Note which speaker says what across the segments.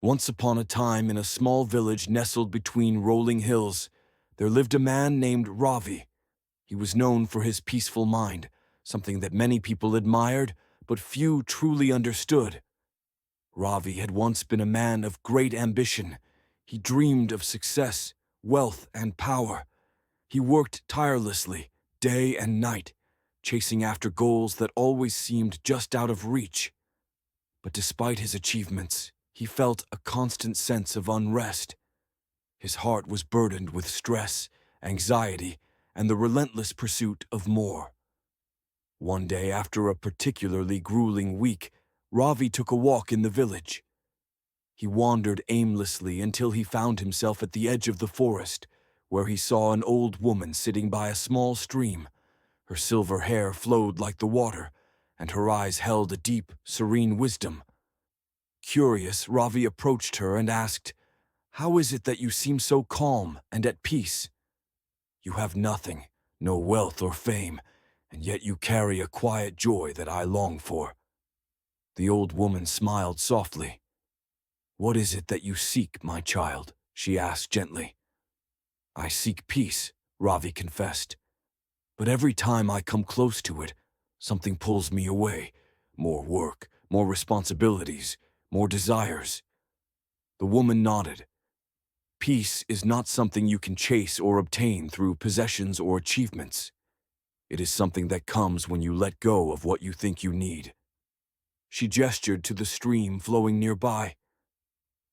Speaker 1: Once upon a time, in a small village nestled between rolling hills, there lived a man named Ravi. He was known for his peaceful mind, something that many people admired, but few truly understood. Ravi had once been a man of great ambition. He dreamed of success, wealth, and power. He worked tirelessly, day and night, chasing after goals that always seemed just out of reach. But despite his achievements, he felt a constant sense of unrest. His heart was burdened with stress, anxiety, and the relentless pursuit of more. One day, after a particularly grueling week, Ravi took a walk in the village. He wandered aimlessly until he found himself at the edge of the forest, where he saw an old woman sitting by a small stream. Her silver hair flowed like the water, and her eyes held a deep, serene wisdom. Curious, Ravi approached her and asked, "How is it that you seem so calm and at peace? You have nothing, no wealth or fame, and yet you carry a quiet joy that I long for." The old woman smiled softly. "What is it that you seek, my child?" she asked gently. "I seek peace," Ravi confessed. "But every time I come close to it, something pulls me away. More work, more responsibilities, more desires." The woman nodded. "Peace is not something you can chase or obtain through possessions or achievements. It is something that comes when you let go of what you think you need." She gestured to the stream flowing nearby.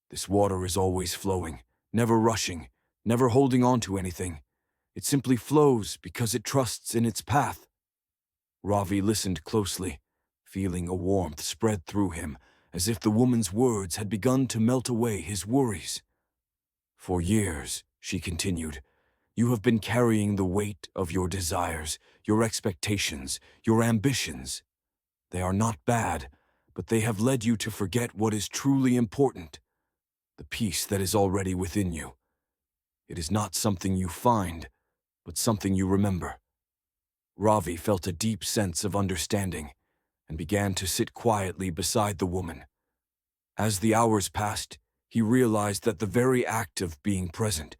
Speaker 1: "This water is always flowing, never rushing, never holding on to anything. It simply flows because it trusts in its path." Ravi listened closely, feeling a warmth spread through him, as if the woman's words had begun to melt away his worries. "For years," she continued, "you have been carrying the weight of your desires, your expectations, your ambitions. They are not bad, but they have led you to forget what is truly important, the peace that is already within you. It is not something you find, but something you remember." Ravi felt a deep sense of understanding and began to sit quietly beside the woman. As the hours passed, he realized that the very act of being present,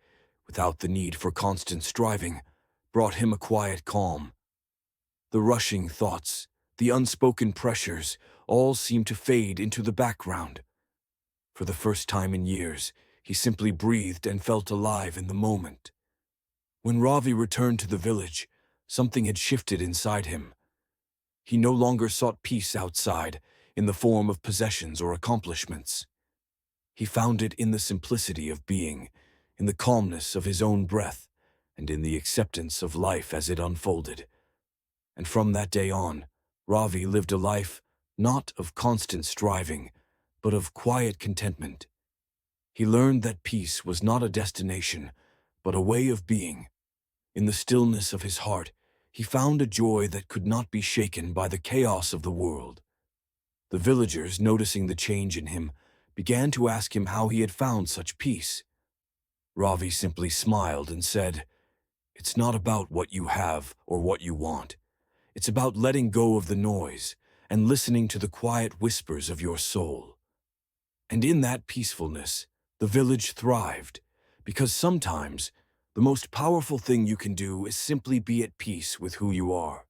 Speaker 1: without the need for constant striving, brought him a quiet calm. The rushing thoughts, the unspoken pressures, all seemed to fade into the background. For the first time in years, he simply breathed and felt alive in the moment. When Ravi returned to the village, something had shifted inside him. He no longer sought peace outside, in the form of possessions or accomplishments. He found it in the simplicity of being, in the calmness of his own breath, and in the acceptance of life as it unfolded. And from that day on, Ravi lived a life not of constant striving, but of quiet contentment. He learned that peace was not a destination, but a way of being. In the stillness of his heart, he found a joy that could not be shaken by the chaos of the world. The villagers, noticing the change in him, began to ask him how he had found such peace. Ravi simply smiled and said, "It's not about what you have or what you want. It's about letting go of the noise and listening to the quiet whispers of your soul." And in that peacefulness, the village thrived, because sometimes the most powerful thing you can do is simply be at peace with who you are.